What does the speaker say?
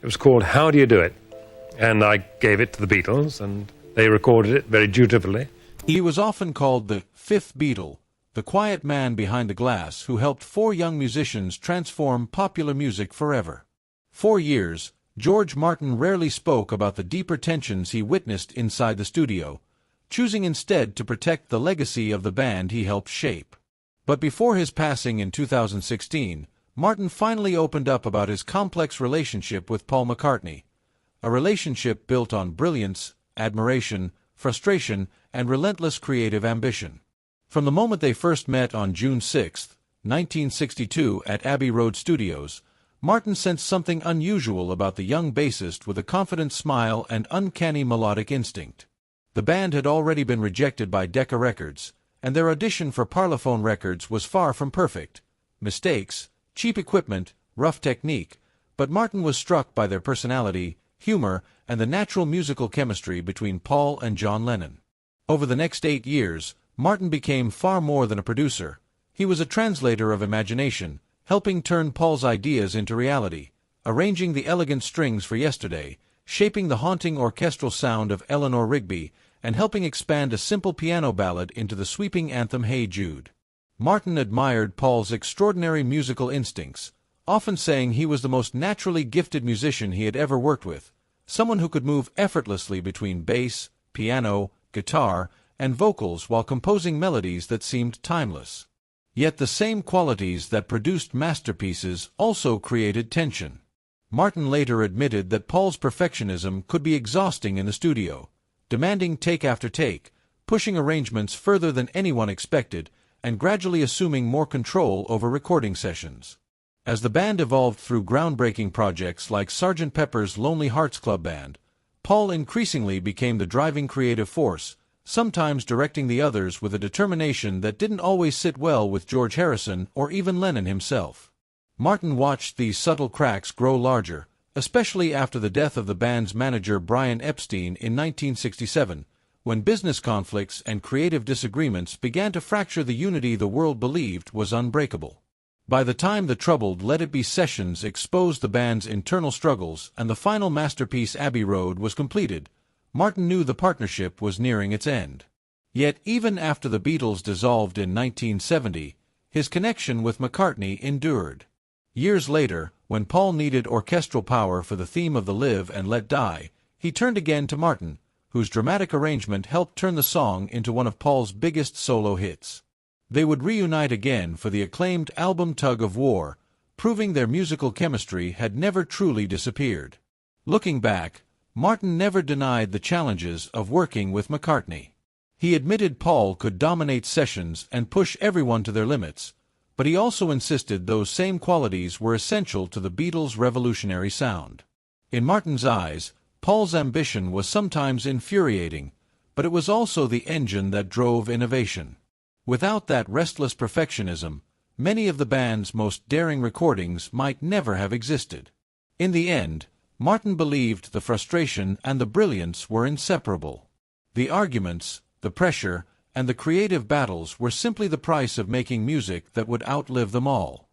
It was called How Do You Do It? And I gave it to the Beatles, and they recorded it very dutifully. He was often called the fifth Beatle, the quiet man behind the glass who helped four young musicians transform popular music forever. For years, George Martin rarely spoke about the deeper tensions he witnessed inside the studio, choosing instead to protect the legacy of the band he helped shape. But before his passing in 2016, Martin finally opened up about his complex relationship with Paul McCartney, a relationship built on brilliance, admiration, frustration, and relentless creative ambition. From the moment they first met on June 6, 1962 at Abbey Road Studios, Martin sensed something unusual about the young bassist with a confident smile and uncanny melodic instinct. The band had already been rejected by Decca Records, and their audition for Parlophone Records was far from perfect. Mistakes, cheap equipment, rough technique, but Martin was struck by their personality, humor, and the natural musical chemistry between Paul and John Lennon. Over the next 8 years, Martin became far more than a producer. He was a translator of imagination, helping turn Paul's ideas into reality, arranging the elegant strings for Yesterday, shaping the haunting orchestral sound of Eleanor Rigby, and helping expand a simple piano ballad into the sweeping anthem Hey Jude. Martin admired Paul's extraordinary musical instincts, often saying he was the most naturally gifted musician he had ever worked with, someone who could move effortlessly between bass, piano, guitar, and vocals while composing melodies that seemed timeless. Yet the same qualities that produced masterpieces also created tension. Martin later admitted that Paul's perfectionism could be exhausting in the studio, demanding take after take, pushing arrangements further than anyone expected, and gradually assuming more control over recording sessions. As the band evolved through groundbreaking projects like Sgt. Pepper's Lonely Hearts Club Band, Paul increasingly became the driving creative force, sometimes directing the others with a determination that didn't always sit well with George Harrison or even Lennon himself. Martin watched these subtle cracks grow larger, especially after the death of the band's manager Brian Epstein in 1967, when business conflicts and creative disagreements began to fracture the unity the world believed was unbreakable. By the time the troubled Let It Be sessions exposed the band's internal struggles and the final masterpiece Abbey Road was completed, Martin knew the partnership was nearing its end. Yet even after the Beatles dissolved in 1970, his connection with McCartney endured. Years later, when Paul needed orchestral power for the theme of the Live and Let Die, he turned again to Martin, whose dramatic arrangement helped turn the song into one of Paul's biggest solo hits. They would reunite again for the acclaimed album Tug of War, proving their musical chemistry had never truly disappeared. Looking back, Martin never denied the challenges of working with McCartney. He admitted Paul could dominate sessions and push everyone to their limits, but he also insisted those same qualities were essential to the Beatles' revolutionary sound. In Martin's eyes, Paul's ambition was sometimes infuriating, but it was also the engine that drove innovation. Without that restless perfectionism, many of the band's most daring recordings might never have existed. In the end, Martin believed the frustration and the brilliance were inseparable. The arguments, the pressure, and the creative battles were simply the price of making music that would outlive them all.